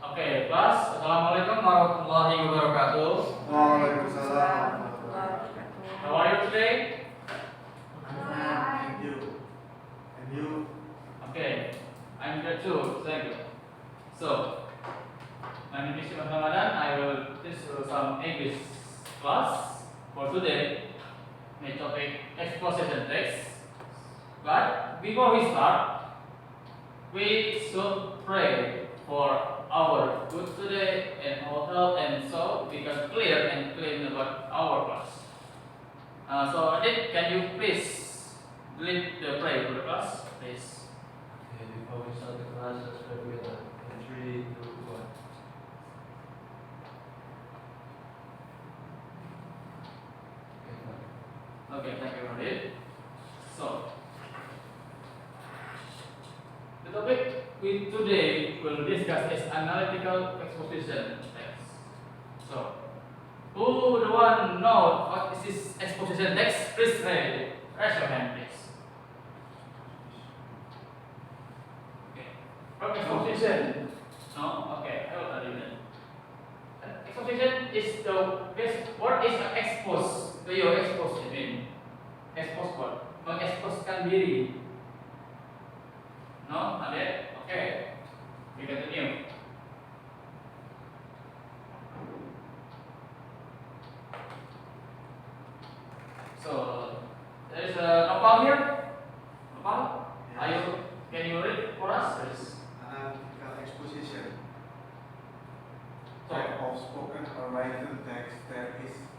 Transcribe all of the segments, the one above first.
Oke, kelas. Assalamualaikum warahmatullahi wabarakatuh. Waalaikumsalam. How are you today? And you? And you? Okay, I'm good too. Thank you. So, my name is Mas Ramadan. I will teach you some English class for today. My topic exposition text. But before we start, we should pray for our good today and our health, and so we can clear and clean about our class. So Adit, can you please lead the prayer for the class, please? Okay, before we start the class, let's pray together. In 3, 2, 1. Okay, thank you, Adit. So, the topic we today will discuss is analytical exposition text. So, who the one know what is this exposition text? Please raise your hand, please. Okay. From exposition. No? Okay, I will tell you then. Exposition is the best. What is an expose? Do you expose it mean? Expose what? Mengeksposkan diri. No? Ada? Okay. We continue. So, there is a Nopal here. Nopal? Are you? Can you read for us, please? Analytical exposition. So, Type of spoken or written text that is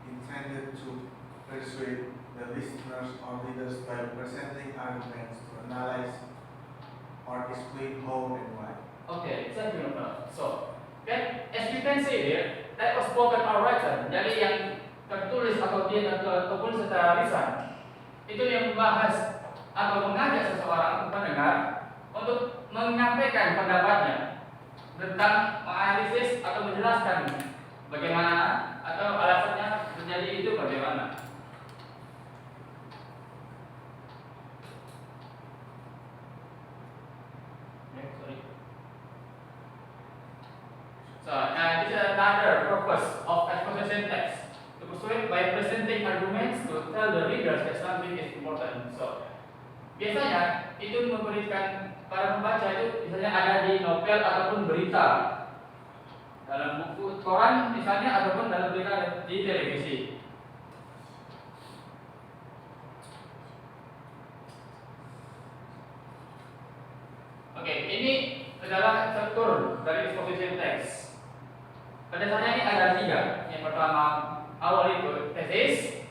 intended to persuade the listeners or readers by presenting arguments to analyze or explain how and why. okay, thank you, Nopal. So, as you can see here, type of spoken or written, jadi yang tertulis atau dia tertulis secara lisan, itu yang membahas atau mengajak seseorang pendengar untuk menyampaikan pendapatnya tentang menganalisis atau menjelaskan bagaimana atau alasannya terjadi itu bagaimana. Sorry. So, this is another purpose of exposition text. To persuade by presenting arguments to tell the readers that something is important. So, biasanya itu memberikan para pembaca itu misalnya ada di novel ataupun berita, dalam buku koran misalnya ataupun dalam berita di televisi. Oke, ini adalah struktur dari exposition text. Pada dasarnya ini ada 3. Yang pertama, awal itu tesis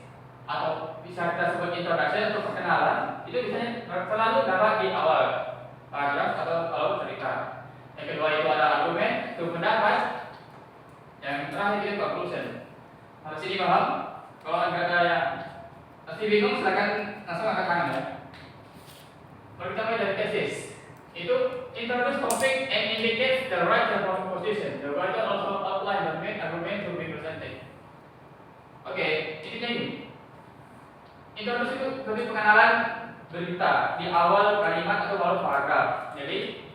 atau bisa kita sebut introduction atau perkenalan. Itu biasanya selalu dapat di awal paragraf atau kalau cerita. Yang kedua itu ada argumen, itu pendapat. Yang terakhir itu conclusion. Harus sini paham? Kalau nggak ada yang masih bingung, silakan langsung angkat tangan ya. Kalau kita mulai dari tesis, itu introduce topic and indicate the writer proposition. The writer also outline the main argument to be presented. Oke, intinya ini. Introduce itu sebagai pengenalan berita di awal kalimat atau awal paragraf. Jadi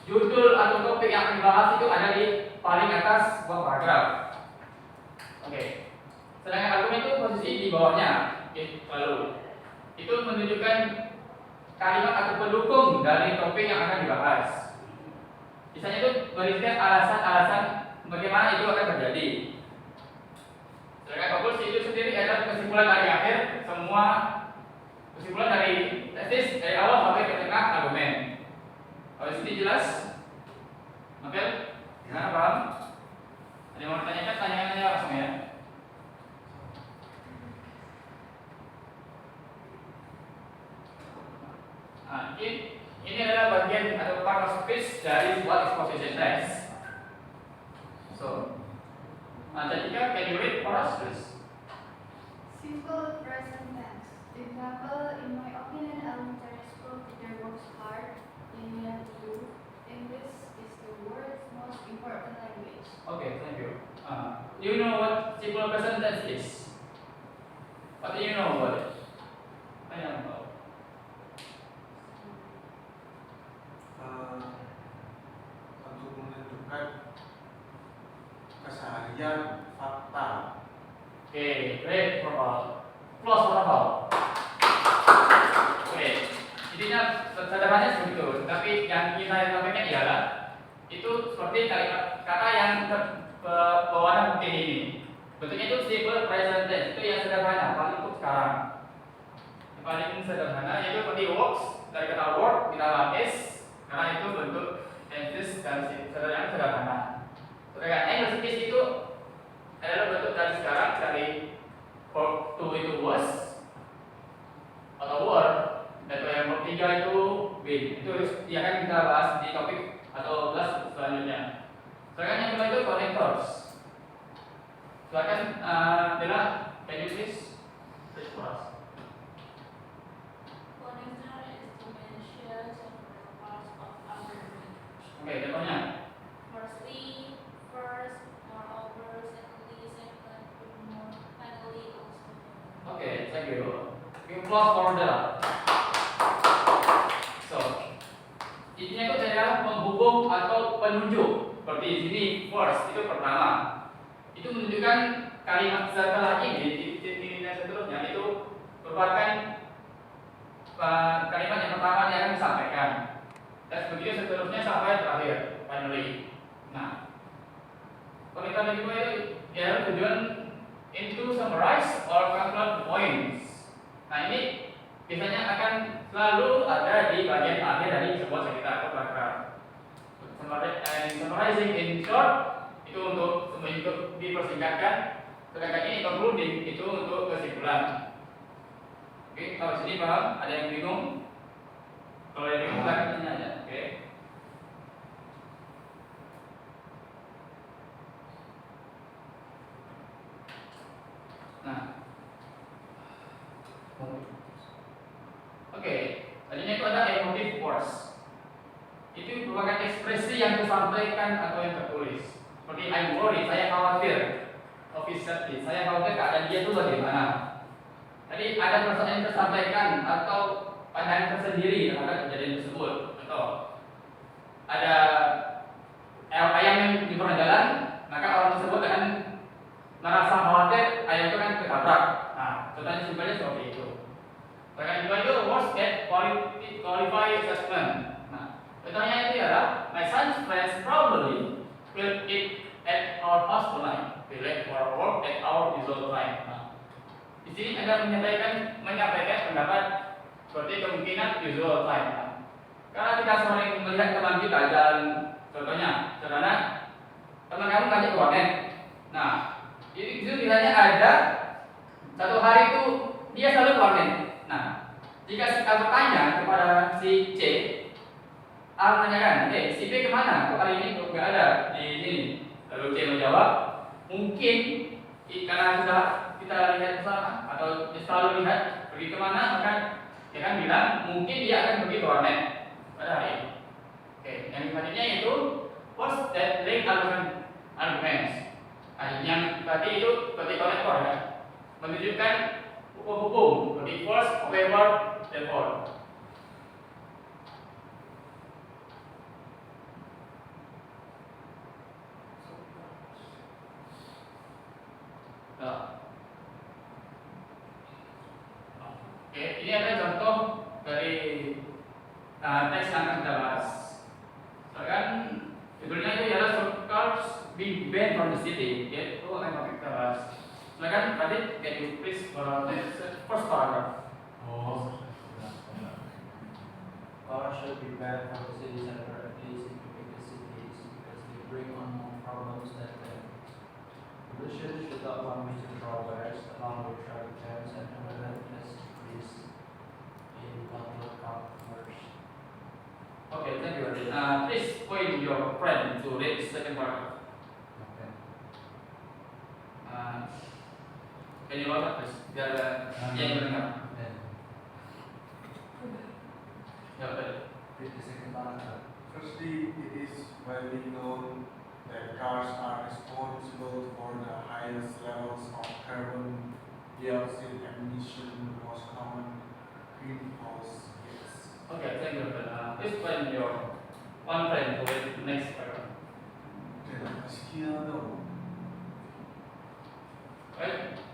judul atau topik yang akan dibahas itu ada di paling atas sebuah paragraf. Oke. Sedangkan argumen itu posisi di bawahnya. Oke, lalu itu menunjukkan kalimat atau pendukung dari topik yang akan dibahas. Misalnya itu berisikan alasan-alasan bagaimana itu akan terjadi. Sedangkan konklusi itu sendiri adalah kesimpulan dari akhir semua kesimpulan dari tesis dari awal sampai ke tengah argumen. Kalau di sini jelas? Oke? Gimana, paham? Ada yang mau ditanyakan? Tanyakan aja langsung ya. Nah, ini adalah bagian atau part of speech dari sebuah exposition text. So, Jessica, can you read for us, please? Simple present tense. Example, in my opinion, elementary school teacher works hard in year 2. English is the world's most important language. Okay, thank you. Do you know what simple present tense is? What do you know about it? I don't know. Untuk menunjukkan menunjukkan keseharian fakta. Oke, great verbal. Plus verbal. Oke, intinya sederhananya seperti itu. Tapi yang ingin saya sampaikan ialah itu seperti kalimat kata yang berwarna putih ini. Bentuknya itu simple present tense, itu yang sederhana, paling untuk sekarang. Yang paling sederhana yaitu seperti works, dari kata work ditambah is, karena itu bentuk tenses dan yang sederhana. Sedangkan English is itu adalah bentuk dari sekarang, dari verb to itu was atau were, atau yang verb 3 itu been. Itu yang akan kita bahas di topik atau kelas selanjutnya. Sedangkan yang kedua itu connectors. Silakan Dela, can you please for us? Connector is to mention several parts of argument. Oke, contohnya. Firstly, first, moreover, secondly, second, furthermore, finally, also. Oke, thank you. Give applause for Dela. So, intinya itu adalah menghubung atau penunjuk. Seperti di sini, first itu pertama. Itu menunjukkan kalimat setelah ini dan seterusnya itu merupakan kalimat yang pertama yang akan disampaikan. Dan begitu seterusnya sampai terakhir, finally. Nah, konektor yang kedua itu ya tujuan into summarize or conclude points. Nah, ini biasanya akan selalu ada di bagian akhir dari sebuah cerita atau paragraf. Summarizing in short itu untuk dipersingkatkan, sedangkan ini concluding itu untuk kesimpulan. Oke, kalau sini paham? Ada yang bingung? Kalau yang bingung silahkan tanya aja. Oke. Nah, oke, tadinya itu ada emotive words. Itu merupakan ekspresi yang disampaikan atau yang tertulis. Seperti I'm worried, saya khawatir. Obviously, saya khawatir keadaan dia itu bagaimana. Tadi ada perasaan yang tersampaikan atau pandangan tersendiri terhadap kejadian tersebut. Atau ada ayam yang di tengah jalan, maka orang tersebut akan merasa khawatir ayam itu kan ketabrak. Nah, contohnya simpelnya seperti itu. Bahkan juga itu words that qualify assessment. Contohnya itu adalah my son's friends probably will eat at our house tonight. We left for work at our usual time. Nah, di sini Anda menyampaikan pendapat seperti kemungkinan usual time. Nah, karena kita sering melihat teman kita jalan, contohnya, saudara, teman kamu ngajak ke warnet. Nah, itu misalnya ada satu hari itu dia selalu ke warnet. Nah, jika kita bertanya kepada si C, A menanyakan, si B kemana? Kok hari ini nggak ada di sini? Lalu C menjawab, mungkin karena sudah kita lihat bersama atau selalu lihat pergi kemana, maka dia kan bilang mungkin dia akan pergi ke warnet pada hari ini. Oke, yang selanjutnya itu words that link arguments. Nah, yang tadi itu seperti konektor ya, menunjukkan hukum seperti first, however, therefore. Oke, ini ada contoh dari teks yang akan kita bahas. Misalkan judulnya itu adalah short cars being banned from the city. Itu akan kita bahas. Silakan Radit, can you please for the first paragraph? Cars should be banned from the city center, at least in the biggest cities, because they bring on more problems than benefits. Pollution should not want major drawbacks, along with traffic jams and relentless increase in public commerce. Okay, thank you, Radit. Please point your friend to read the second paragraph. Okay. Can you look please? Biar yang mendengar. Then, Ya, betul. read the second paragraph. Firstly, it is widely known that cars are responsible for the highest levels of carbon dioxide emission, the most common greenhouse gas. Okay, thank you, Radit. Please point your one friend to read the next paragraph.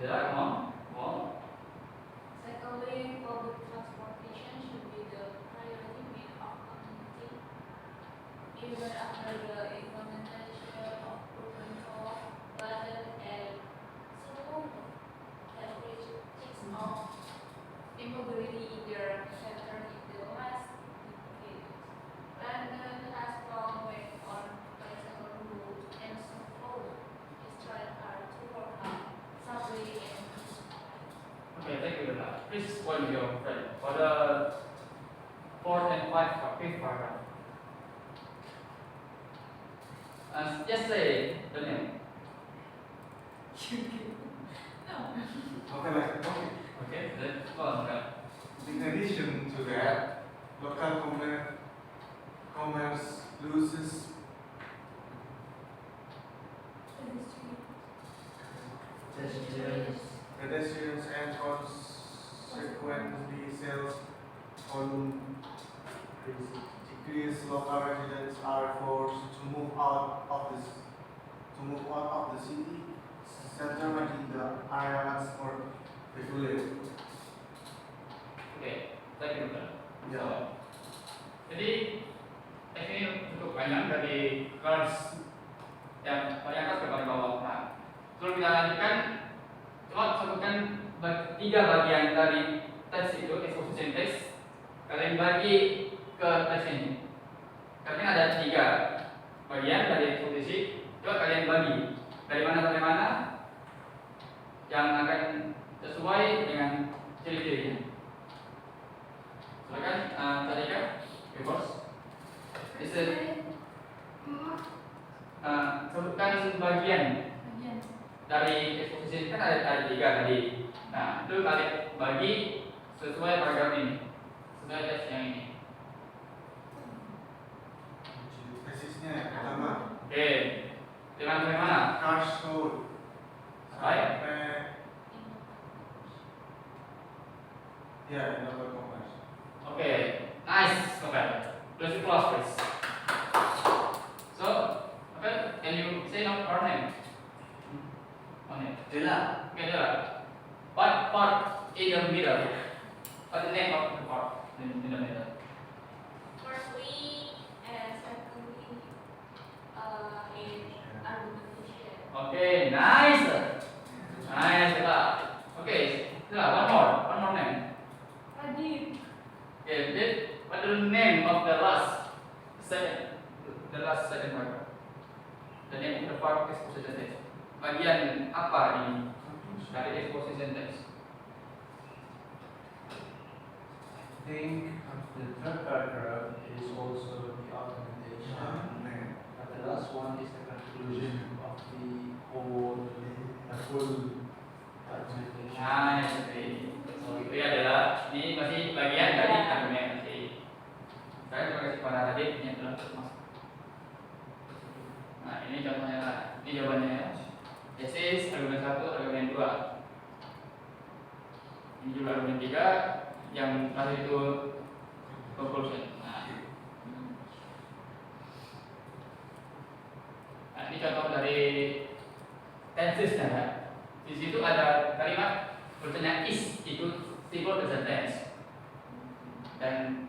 Yeah, come on. Secondly, public transportation should be the priority made of community. Even after the implementation of urban core, London and Stockholm have reached peaks of immobility in their center in the last decade. London has long way on bicycle route and Stockholm is trying hard to work on subway and bus lines. Okay, thank you, Dada. Please point your friend for the fourth and fifth paragraph. Just say the name. No. Okay, let's go on. In addition to that, local commerce loses pedestrians and consequently sales volume decrease. Local residents are forced to move out of the city center, making the area much more desolate. Oke, thank you, Dada. Ya. Jadi ini untuk banyak dari kelas yang paling atas ke paling bawah. Nah, kalau kita lanjutkan, coba sebutkan tiga bagian dari tes itu, exposition test. Kalian bagi ke tes ini. Karena ada tiga bagian dari eksposisi. Coba kalian bagi dari mana sampai mana yang akan sesuai dengan ciri-cirinya. Silakan, Sarika, reverse. Sebutkan bagian dari eksposisi kan ada tiga tadi. Nah, itu kalian bagi sesuai paragraf ini, sesuai tes yang ini. Tesisnya yang pertama, Oke, dengan sampai mana? car sold sampai ya local commerce. Oke, nice, okay. Please close, please. So, okay, can you say now her name? Dela. Okay, what part in the middle? What the name of the part in the middle? Firstly and secondly, in argumentation. Okay, nice. Nice, okay, one more name. Adib. Okay, what the name of the last second paragraph? The name of the part of exposition text. Bagian apa ini dari exposition text? I think the third paragraph is also the argumentation, but the last one is the conclusion of the whole, the full argumentation. Nice, so itu adalah ini masih bagian dari argumentasi. Saya terima kasih kepada Adit yang telah masuk. Nah, ini contohnya lah. Ini jawabannya ya. This is argumen 1, argumen 2. Ini juga argumen 3 yang terakhir itu conclusion. Nah, ini contoh dari tensesnya ya. Di situ ada kalimat tulisannya is itu simple present tense. Dan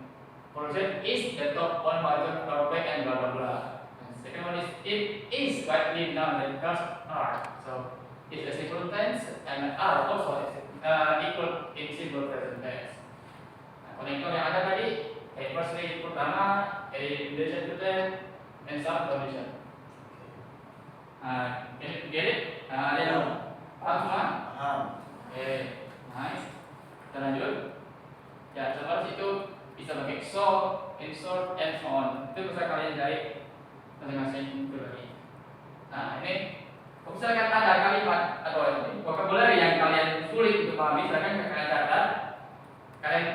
conclusion is the top one major perfect and blah blah blah. Second one is it is widely known that cars are. So it's a simple tense and are also equal in simple present tense. Nah, konektor yang ada tadi, first rate pertama, relation to them, and some condition. Get it? Ada yang paham semua? Paham. Oke, nice. Kita lanjut. Ya, setelah itu bisa pakai so, insert, and so on. Itu bisa kalian cari masing-masing berbagi. Nah, ini kalau misalkan ada kalimat atau vocabulary yang kalian sulit untuk pahami, silakan kalian catat. Kalian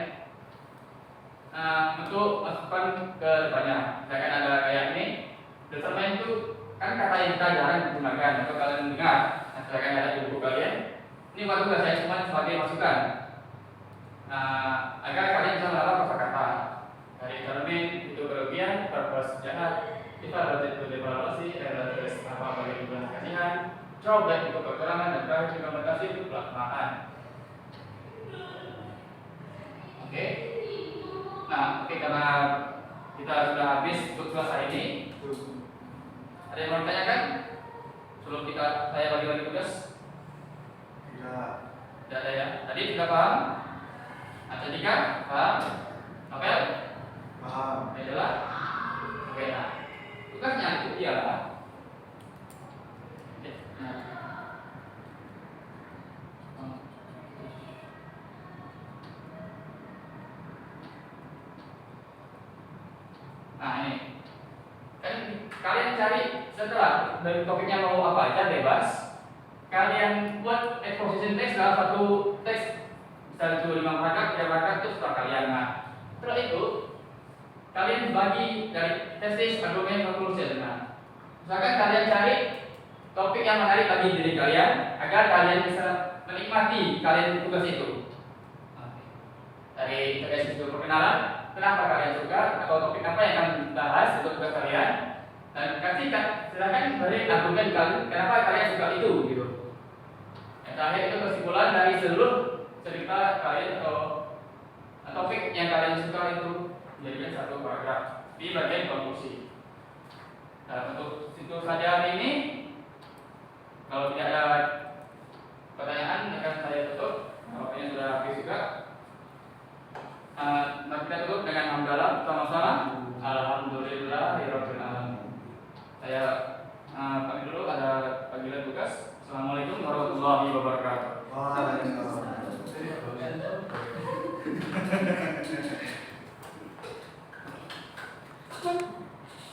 untuk masukkan ke depannya. Misalkan ada kayak ini, determine itu kan kata yang kita jarang gunakan atau kalian dengar. Nah, silakan catat di buku kalian. Ini waktu saya cuma sebagai masukan. Agar kalian bisa mengenal kosakata. Dari determine itu kerugian, purpose jahat, evaluated to evaluasi, relative apa bagi kebenaran kasihan, drawback itu kekurangan dan terakhir implementasi itu pelaksanaan. Oke. Nah, oke, karena kita sudah habis untuk selesai ini. Ada yang mau ditanyakan? Sebelum saya bagi-bagi tugas? Tidak. Tidak ada ya. Tadi sudah paham? Ada tiga? Paham? Novel? Paham. Adalah? Oke, nah. Tugasnya itu ialah nah ini kan kalian cari setelah dari topiknya mau apa aja bebas, kalian buat exposition text dalam satu teks misalnya itu 5 paragraf, 3 paragraf itu setelah kalian. Nah setelah itu kalian bagi dari tesis, argumen, conclusion. Nah misalkan kalian cari topik yang menarik bagi diri kalian agar kalian bisa menikmati kalian tugas itu. Dari tesis itu perkenalan, kenapa kalian suka atau topik apa yang akan dibahas untuk tugas kalian, dan silakan beri argumen kalian kenapa kalian suka itu gitu. Yang terakhir itu kesimpulan dari seluruh cerita kalian atau topik yang kalian suka itu menjadikan satu paragraf di bagian konklusi. Nah untuk situ saja hari ini. Kalau tidak ada pertanyaan akan saya tutup. Waktunya sudah habis juga. Mari kita tutup dengan hamdalah sama-sama. Alhamdulillahirabbil alamin. Saya pamit dulu, ada panggilan tugas. Assalamualaikum warahmatullahi wabarakatuh. Waalaikumsalam.